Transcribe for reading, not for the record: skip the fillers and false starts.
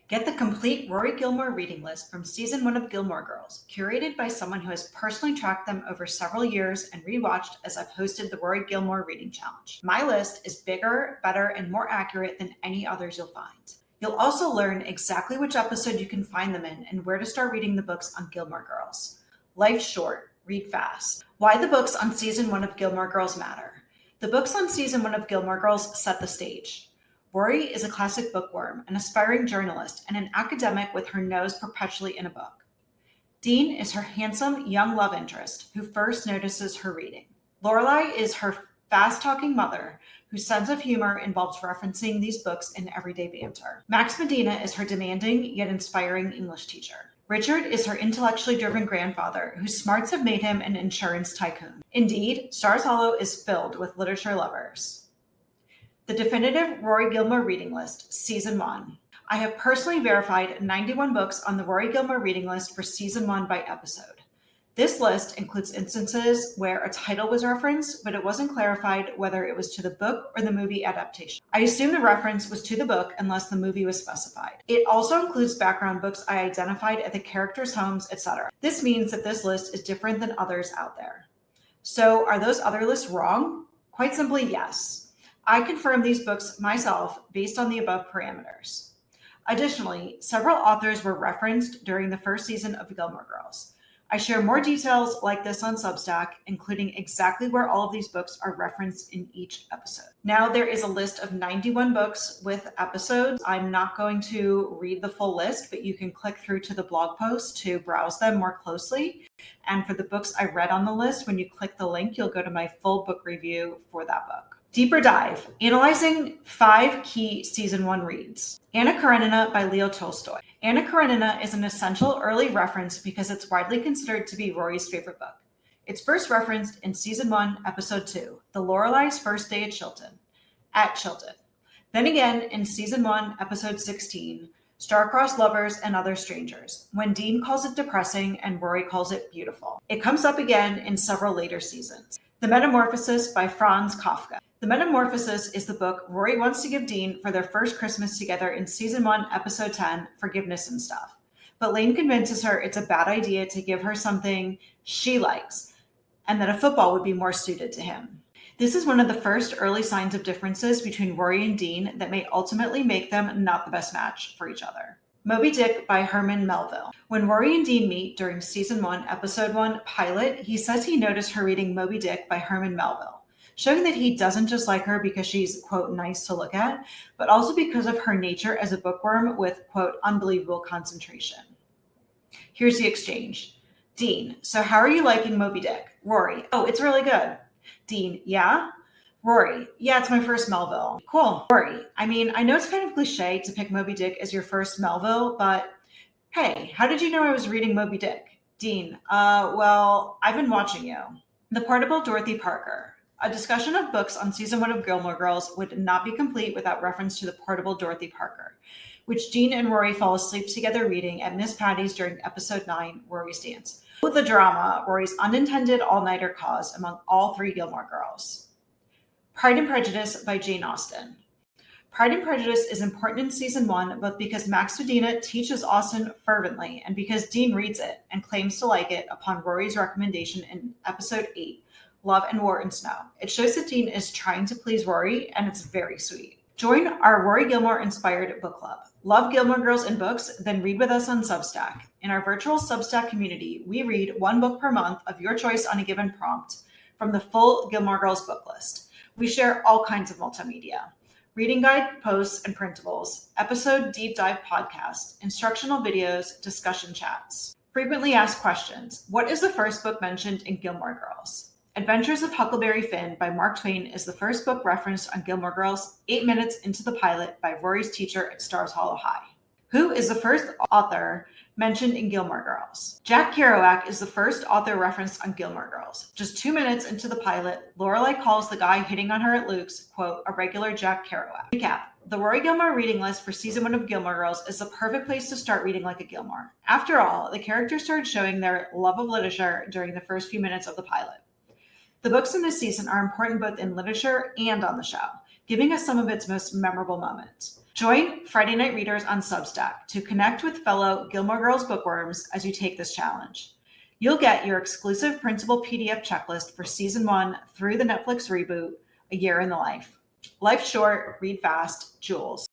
Get the complete Rory Gilmore reading list from season 1 of Gilmore Girls, curated by someone who has personally tracked them over several years and rewatched as I've hosted the Rory Gilmore Reading Challenge. My list is bigger, better, and more accurate than any others you'll find. You'll also learn exactly which episode you can find them in and where to start reading the books on Gilmore Girls. Life's short, read fast. Why the books on season 1 of Gilmore Girls matter. The books on season 1 of Gilmore Girls set the stage. Rory is a classic bookworm, an aspiring journalist, and an academic with her nose perpetually in a book. Dean is her handsome, young love interest who first notices her reading. Lorelai is her fast-talking mother whose sense of humor involves referencing these books in everyday banter. Max Medina is her demanding yet inspiring English teacher. Richard is her intellectually driven grandfather whose smarts have made him an insurance tycoon. Indeed, Stars Hollow is filled with literature lovers. The definitive Rory Gilmore reading list, Season 1. I have personally verified 91 books on the Rory Gilmore reading list for Season 1 by episode. This list includes instances where a title was referenced, but it wasn't clarified whether it was to the book or the movie adaptation. I assume the reference was to the book unless the movie was specified. It also includes background books I identified at the characters' homes, etc. This means that this list is different than others out there. So are those other lists wrong? Quite simply, yes. I confirmed these books myself based on the above parameters. Additionally, several authors were referenced during the first season of Gilmore Girls. I share more details like this on Substack, including exactly where all of these books are referenced in each episode. Now there is a list of 91 books with episodes. I'm not going to read the full list, but you can click through to the blog post to browse them more closely. And for the books I read on the list, when you click the link, you'll go to my full book review for that book. Deeper dive, analyzing 5 key season 1 reads. Anna Karenina by Leo Tolstoy. Anna Karenina is an essential early reference because it's widely considered to be Rory's favorite book. It's first referenced in season 1, episode 2, The Lorelai's First Day at Chilton. Then again in season 1, episode 16, Star-crossed Lovers and Other Strangers, when Dean calls it depressing and Rory calls it beautiful. It comes up again in several later seasons. The Metamorphosis by Franz Kafka. The Metamorphosis is the book Rory wants to give Dean for their first Christmas together in season 1, episode 10, Forgiveness and Stuff. But Lane convinces her it's a bad idea to give her something she likes, and that a football would be more suited to him. This is one of the first early signs of differences between Rory and Dean that may ultimately make them not the best match for each other. Moby Dick by Herman Melville. When Rory and Dean meet during season 1, episode 1, pilot, he says he noticed her reading Moby Dick by Herman Melville, showing that he doesn't just like her because she's, quote, nice to look at, but also because of her nature as a bookworm with, quote, unbelievable concentration. Here's the exchange. Dean, so how are you liking Moby Dick? Rory, oh, it's really good. Dean, yeah? Rory, yeah, it's my first Melville. Cool. Rory, I mean, I know it's kind of cliche to pick Moby Dick as your first Melville, but hey, how did you know I was reading Moby Dick? Dean, well, I've been watching you. The Portable Dorothy Parker. A discussion of books on season 1 of Gilmore Girls would not be complete without reference to the Portable Dorothy Parker, which Dean and Rory fall asleep together reading at Miss Patty's during episode 9, Rory's Dance. With the drama, Rory's unintended all-nighter caused among all 3 Gilmore Girls. Pride and Prejudice by Jane Austen. Pride and Prejudice is important in season 1, both because Max Medina teaches Austen fervently and because Dean reads it and claims to like it upon Rory's recommendation in episode 8, Love and War and Snow. It shows that Dean is trying to please Rory, and it's very sweet. Join our Rory Gilmore-inspired book club. Love Gilmore Girls and books? Then read with us on Substack. In our virtual Substack community, we read 1 book per month of your choice on a given prompt from the full Gilmore Girls book list. We share all kinds of multimedia, reading guide posts and printables, episode deep dive podcasts, instructional videos, discussion chats. Frequently asked questions. What is the first book mentioned in Gilmore Girls? Adventures of Huckleberry Finn by Mark Twain is the first book referenced on Gilmore Girls 8 minutes into the pilot by Rory's teacher at Stars Hollow High. Who is the first author mentioned in Gilmore Girls? Jack Kerouac is the first author referenced on Gilmore Girls. Just 2 minutes into the pilot, Lorelai calls the guy hitting on her at Luke's, quote, a regular Jack Kerouac. Recap. The Rory Gilmore reading list for season 1 of Gilmore Girls is the perfect place to start reading like a Gilmore. After all, the characters started showing their love of literature during the first few minutes of the pilot. The books in this season are important both in literature and on the show, giving us some of its most memorable moments. Join Friday Night Readers on Substack to connect with fellow Gilmore Girls bookworms as you take this challenge. You'll get your exclusive printable PDF checklist for season 1 through the Netflix reboot, A Year in the Life. Life short, read fast, Jules.